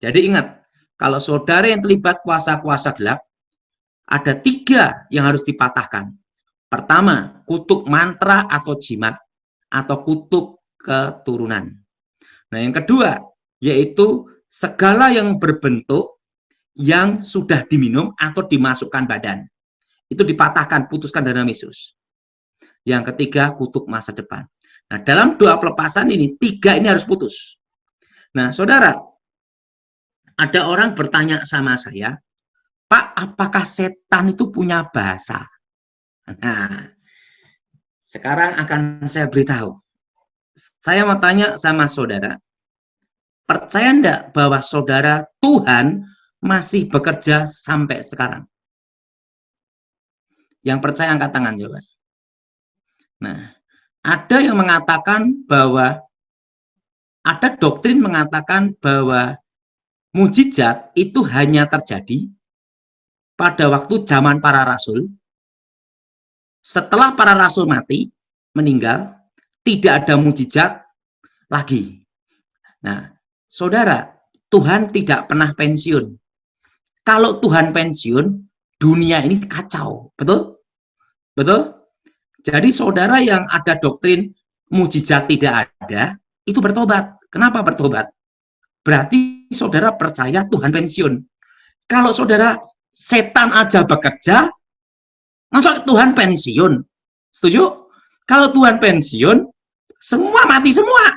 Jadi ingat, kalau saudara yang terlibat kuasa-kuasa gelap, ada 3 yang harus dipatahkan. Pertama, kutuk mantra atau jimat, atau kutuk keturunan. Nah, yang kedua, yaitu segala yang berbentuk yang sudah diminum atau dimasukkan badan. Itu dipatahkan, putuskan dalam nama Yesus. Yang ketiga, kutuk masa depan. Nah, dalam 2 pelepasan ini, 3 ini harus putus. Nah, saudara, ada orang bertanya sama saya, Pak, apakah setan itu punya bahasa? Nah, sekarang akan saya beritahu. Saya mau tanya sama saudara, percaya enggak bahwa saudara Tuhan masih bekerja sampai sekarang? Yang percaya angkat tangan coba. Nah, ada yang mengatakan bahwa, ada doktrin mengatakan bahwa mujizat itu hanya terjadi pada waktu zaman para rasul. Setelah para rasul mati, meninggal, tidak ada mujizat lagi. Nah, saudara, Tuhan tidak pernah pensiun. Kalau Tuhan pensiun, dunia ini kacau. Betul? Betul? Jadi saudara yang ada doktrin mujizat tidak ada, itu bertobat. Kenapa bertobat? Berarti saudara percaya Tuhan pensiun. Kalau saudara setan aja bekerja, masa Tuhan pensiun? Setuju? Kalau Tuhan pensiun, semua mati semua.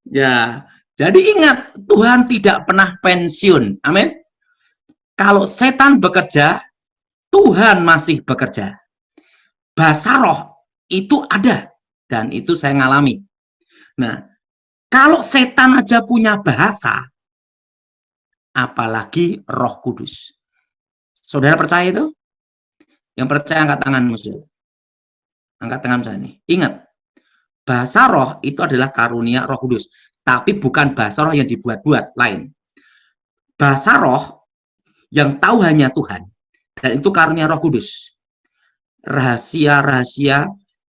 Ya, jadi ingat, Tuhan tidak pernah pensiun. Amin. Kalau setan bekerja, Tuhan masih bekerja. Bahasa roh itu ada, dan itu saya ngalami. Nah, kalau setan aja punya bahasa, apalagi Roh Kudus. Saudara percaya itu? Yang percaya angkat tanganmu, saudara. Angkat tangan saya nih. Ingat, bahasa roh itu adalah karunia Roh Kudus, tapi bukan bahasa roh yang dibuat-buat, lain. Bahasa roh yang tahu hanya Tuhan, dan itu karunia Roh Kudus. Rahasia-rahasia,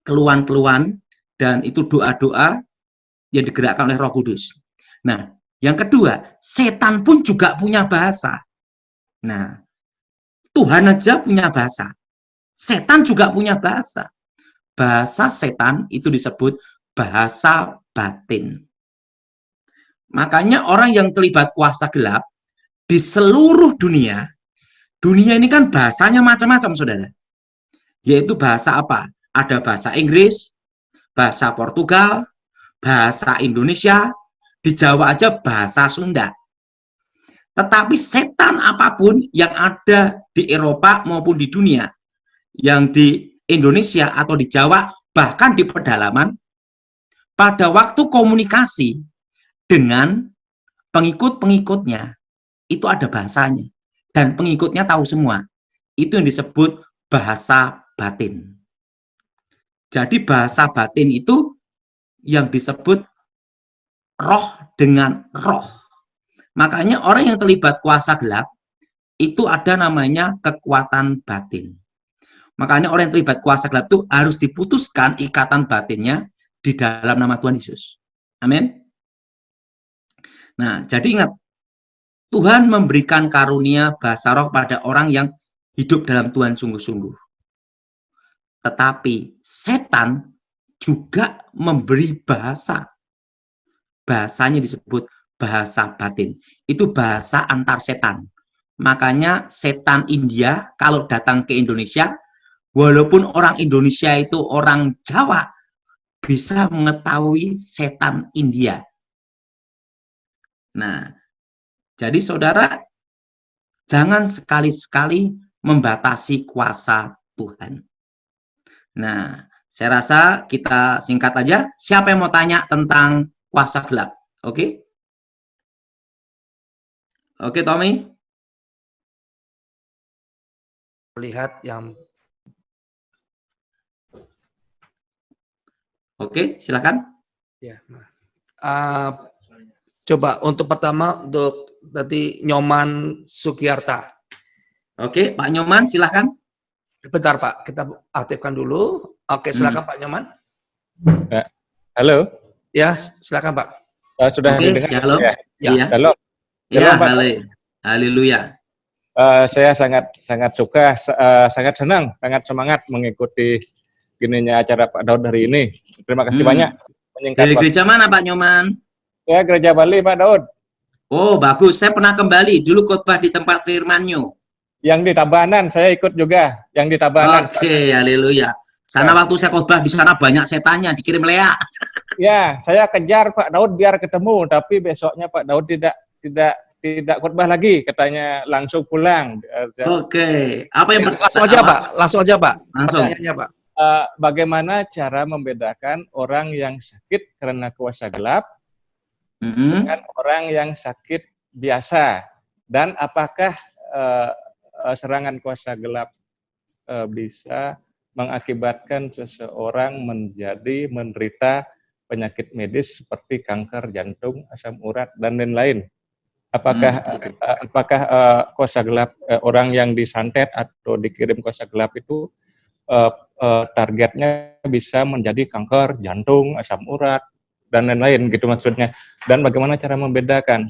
keluhan-keluhan, dan itu doa-doa yang digerakkan oleh Roh Kudus. Nah, yang kedua, setan pun juga punya bahasa. Nah, Tuhan aja punya bahasa. Setan juga punya bahasa. Bahasa setan itu disebut bahasa batin. Makanya orang yang terlibat kuasa gelap di seluruh dunia, dunia ini kan bahasanya macam-macam, saudara. Yaitu bahasa apa? Ada bahasa Inggris, bahasa Portugal, bahasa Indonesia, di Jawa aja bahasa Sunda. Tetapi setan apapun yang ada di Eropa maupun di dunia, yang di Indonesia atau di Jawa, bahkan di pedalaman, pada waktu komunikasi dengan pengikut-pengikutnya, itu ada bahasanya. Dan pengikutnya tahu semua. Itu yang disebut bahasa batin. Jadi bahasa batin itu yang disebut roh dengan roh. Makanya orang yang terlibat kuasa gelap, itu ada namanya kekuatan batin. Makanya orang yang terlibat kuasa gelap itu harus diputuskan ikatan batinnya di dalam nama Tuhan Yesus. Amin. Nah, jadi ingat, Tuhan memberikan karunia bahasa roh pada orang yang hidup dalam Tuhan sungguh-sungguh. Tetapi setan juga memberi bahasa. Bahasanya disebut bahasa batin. Itu bahasa antar setan. Makanya setan India kalau datang ke Indonesia, walaupun orang Indonesia itu orang Jawa, bisa mengetahui setan India. Nah, jadi saudara, jangan sekali-sekali membatasi kuasa Tuhan. Nah, saya rasa kita singkat aja. Siapa yang mau tanya tentang kuasa gelap? Oke? Oke, Tommy? Lihat yang... Oke, silakan. Ya. Coba untuk pertama, untuk tadi Nyoman Sukiarta. Oke, Pak Nyoman, silakan. Bentar Pak, kita aktifkan dulu. Oke, silakan Pak Nyoman. Halo. Ya, silakan Pak. Sudah Oke, didengar? shalom. Ya. Iya. Shalom. Ya, Shalom, Pak. haleluya. Saya sangat suka, sangat senang, sangat semangat mengikuti gininya acara Pak Daud hari ini. Terima kasih banyak. Menyingkat Dari waktu. gereja mana Pak Nyoman? Ya, Gereja Bali, Pak Daud. Oh, bagus. Saya pernah kembali dulu khotbah di tempat firman-Nyo. Yang di Tabanan, saya ikut juga. Yang di Tabanan. Oke, haleluya. Sana waktu saya khotbah di sana banyak setannya, dikirim Lea. Ya, saya kejar Pak Daud biar ketemu, tapi besoknya Pak Daud tidak khotbah lagi, katanya langsung pulang. Oke. Apa yang Langsung aja Pak, langsung aja Pak. Langsung. Pertanyaannya Pak. Bagaimana cara membedakan orang yang sakit karena kuasa gelap dengan orang yang sakit biasa, dan apakah serangan kuasa gelap bisa mengakibatkan seseorang menjadi menderita penyakit medis seperti kanker jantung, asam urat, dan lain-lain? Apakah kuasa gelap, orang yang disantet atau dikirim kuasa gelap itu targetnya bisa menjadi kanker jantung, asam urat, dan lain-lain gitu maksudnya? Dan bagaimana cara membedakan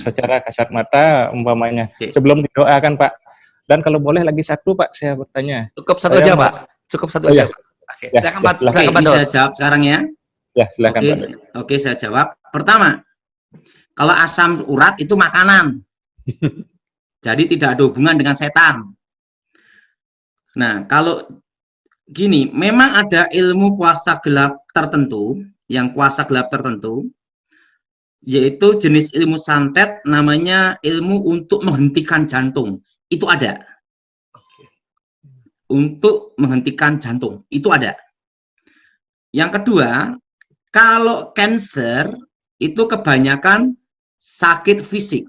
secara kasat mata umpamanya sebelum didoakan, Pak? Dan kalau boleh lagi satu, Pak, saya bertanya. Cukup satu aja Pak. Cukup satu aja. Pak. Oke, silakan Pak. Oke, ini saya jawab sekarang ya. Ya, silakan Pak. Oke, saya jawab. Pertama, kalau asam urat itu makanan. Jadi tidak ada hubungan dengan setan. Nah, kalau gini, memang ada ilmu kuasa gelap tertentu, yang kuasa gelap tertentu, yaitu jenis ilmu santet, namanya ilmu untuk menghentikan jantung. Itu ada. Untuk menghentikan jantung, itu ada. Yang kedua, kalau cancer itu kebanyakan sakit fisik.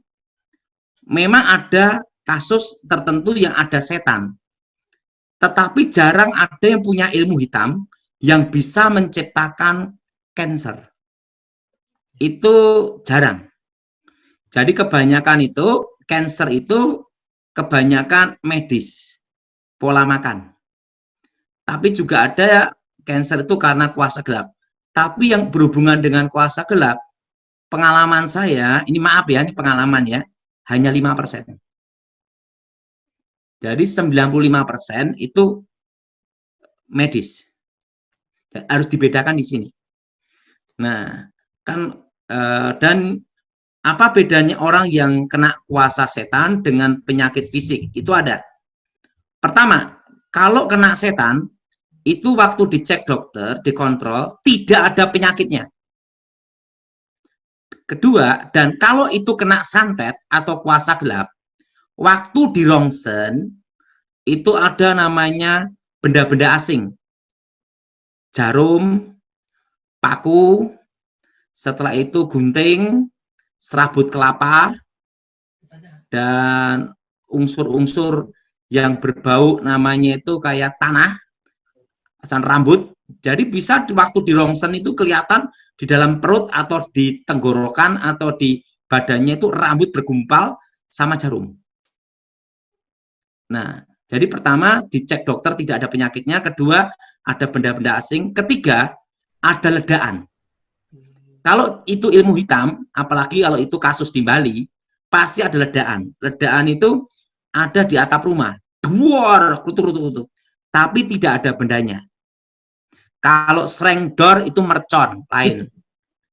Memang ada kasus tertentu yang ada setan. Tetapi jarang ada yang punya ilmu hitam yang bisa menciptakan cancer. Itu jarang. Jadi kebanyakan itu, cancer itu kebanyakan medis, pola makan. Tapi juga ada cancer itu karena kuasa gelap. Tapi yang berhubungan dengan kuasa gelap, pengalaman saya, ini maaf ya, ini pengalaman ya, hanya 5%. Jadi 95% itu medis. Harus dibedakan di sini. Nah, kan dan apa bedanya orang yang kena kuasa setan dengan penyakit fisik? Itu ada. Pertama, kalau kena setan, itu waktu dicek dokter, dikontrol, tidak ada penyakitnya. Kedua, dan kalau itu kena santet atau kuasa gelap, waktu di rongsen, itu ada namanya benda-benda asing. Jarum, paku, setelah itu gunting, serabut kelapa, dan unsur-unsur yang berbau namanya itu kayak tanah, asal rambut. Jadi bisa waktu di rongsen itu kelihatan di dalam perut atau di tenggorokan atau di badannya itu rambut bergumpal sama jarum. Nah, jadi pertama dicek dokter tidak ada penyakitnya, kedua ada benda-benda asing, ketiga ada ledaan. Kalau itu ilmu hitam, apalagi kalau itu kasus di Bali, pasti ada ledaan. Ledaan itu ada di atap rumah, duar, kutu-kutu, tapi tidak ada bendanya. Kalau sreng dor itu mercon, lain.